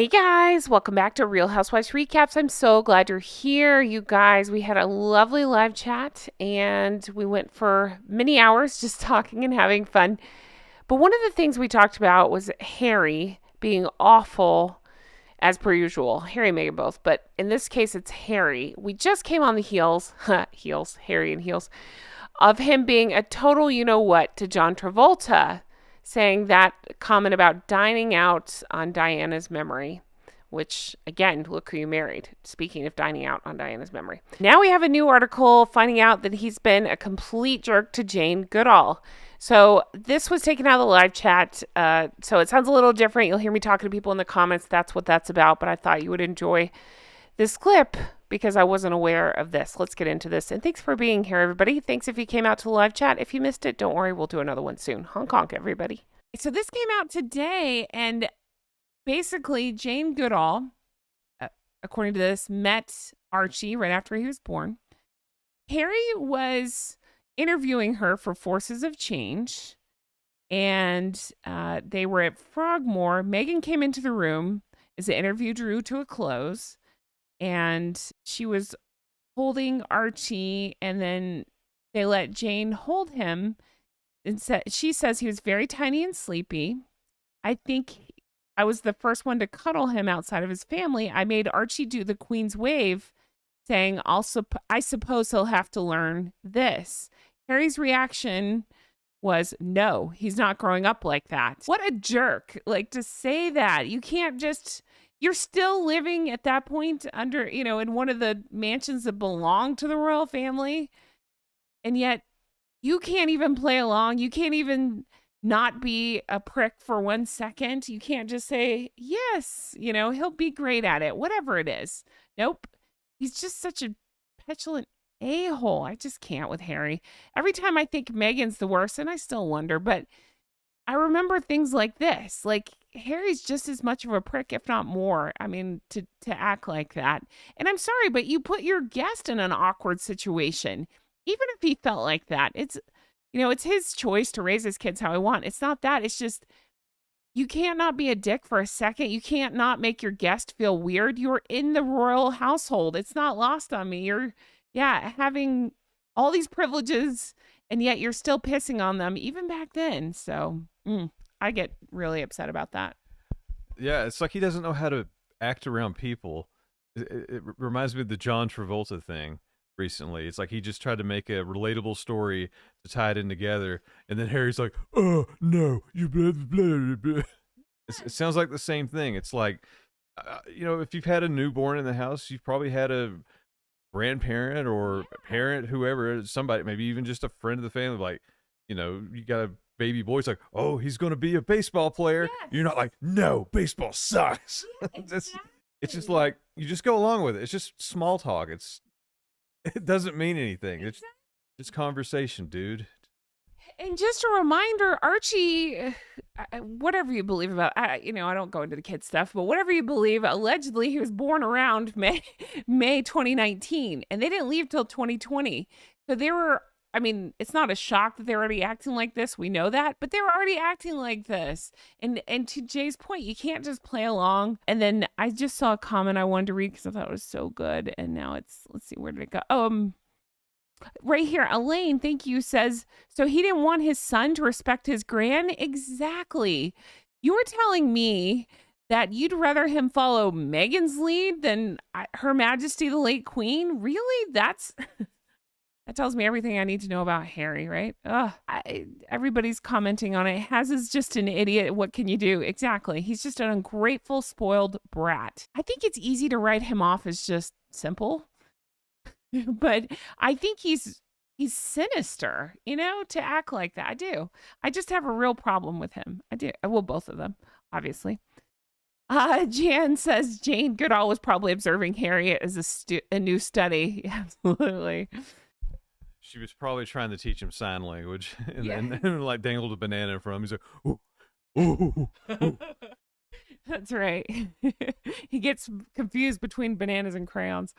Hey guys, welcome back to Real Housewives Recaps. I'm so glad you're here. You guys, we had a lovely live chat and we went for many hours just talking and having fun. But one of the things we talked about was Harry being awful as per usual. Harry and Meghan both, but in this case it's Harry. We just came on the heels, Harry and heels, of him being a total you know what to John Travolta, saying that comment about dining out on Diana's memory, which, again, look who you married. Speaking of dining out on Diana's memory. Now we have a new article finding out that he's been a complete jerk to Jane Goodall. So this was taken out of the live chat. So it sounds a little different. You'll hear me talking to people in the comments. That's what that's about. But I thought you would enjoy this clip because I wasn't aware of this. Let's get into this. And thanks for being here, everybody. Thanks if you came out to the live chat. If you missed it, don't worry. We'll do another one soon. Honk, honk, everybody. So this came out today, and basically Jane Goodall, according to this, met Archie right after he was born. Harry was interviewing her for Forces of Change, and they were at Frogmore. Meghan came into the room as the interview drew to a close, and she was holding Archie, and then they let Jane hold him. And she says he was very tiny and sleepy. I think I was the first one to cuddle him outside of his family. I made Archie do the Queen's wave, saying, I suppose he'll have to learn this. Harry's reaction was, no, he's not growing up like that. What a jerk. Like, to say that. You can't just... You're still living at that point under, in one of the mansions that belong to the royal family. And yet you can't even play along. You can't even not be a prick for 1 second. You can't just say, yes, he'll be great at it, whatever it is. Nope. He's just such a petulant a-hole. I just can't with Harry. Every time I think Meghan's the worst, and I still wonder, but I remember things like this. Like, Harry's just as much of a prick, if not more. I mean, to act like that. And I'm sorry, but you put your guest in an awkward situation. Even if he felt like that, it's his choice to raise his kids how he wants. It's not that. It's just, you can't not be a dick for a second. You can't not make your guest feel weird. You're in the royal household. It's not lost on me. You're, having all these privileges, and yet you're still pissing on them, even back then. So I get really upset about that. Yeah, it's like he doesn't know how to act around people. It reminds me of the John Travolta thing recently. It's like he just tried to make a relatable story to tie it in together, and then Harry's like, "Oh no, you blah blah blah blah." It sounds like the same thing. It's like, if you've had a newborn in the house, you've probably had a grandparent or a parent, whoever, somebody, maybe even just a friend of the family. Like, you got a baby boy. It's like, oh, he's going to be a baseball player. Yes. You're not like, no, baseball sucks. Yeah, exactly. It's just like, you just go along with it. It's just small talk. It doesn't mean anything. Exactly. It's conversation, dude. And just a reminder, Archie, whatever you believe about, I don't go into the kid stuff, but whatever you believe, allegedly he was born around May 2019, and they didn't leave till 2020. So they were, it's not a shock that they're already acting like this. We know that, but they were already acting like this. And to Jay's point, you can't just play along. And then I just saw a comment I wanted to read because I thought it was so good. And now let's see, where did it go? Right here, Elaine, thank you, says, so he didn't want his son to respect his gran? Exactly. You were telling me that you'd rather him follow Meghan's lead than Her Majesty the late Queen? Really? That tells me everything I need to know about Harry, right? Everybody's commenting on it. Haz is just an idiot. What can you do? Exactly. He's just an ungrateful, spoiled brat. I think it's easy to write him off as just simple. But I think he's sinister, to act like that. I do. I just have a real problem with him. I do. Well, both of them, obviously. Jan says Jane Goodall was probably observing Harry as a new study. Absolutely. She was probably trying to teach him sign language, and then like dangled a banana in front of him. He's like, ooh, ooh, ooh. That's right. He gets confused between bananas and crayons.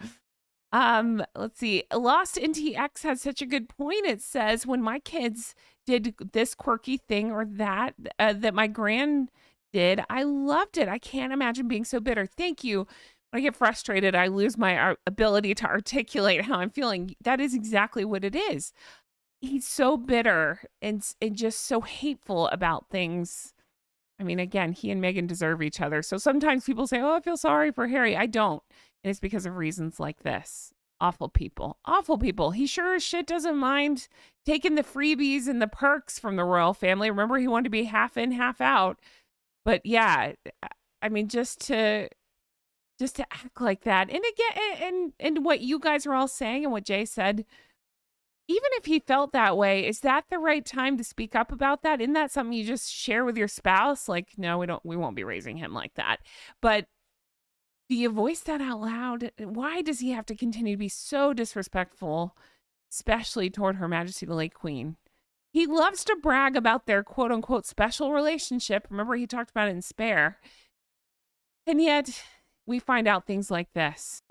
Let's see. Lost NTX has such a good point. It says, when my kids did this quirky thing or that, that my gran did. I loved it. I can't imagine being so bitter. Thank you. When I get frustrated, I lose my ability to articulate how I'm feeling. That is exactly what it is. He's so bitter and just so hateful about things. I mean, again, he and Meghan deserve each other. So sometimes people say, "Oh, I feel sorry for Harry." I don't. And it's because of reasons like this. Awful people. Awful people. He sure as shit doesn't mind taking the freebies and the perks from the royal family. Remember, he wanted to be half in, half out. But yeah, I mean, just to act like that. And again, and what you guys are all saying and what Jay said, even if he felt that way, is that the right time to speak up about that? Isn't that something you just share with your spouse? Like, no, we won't be raising him like that. But do you voice that out loud? Why does he have to continue to be so disrespectful, especially toward Her Majesty the late Queen? He loves to brag about their quote unquote special relationship. Remember, he talked about it in Spare. And yet, we find out things like this.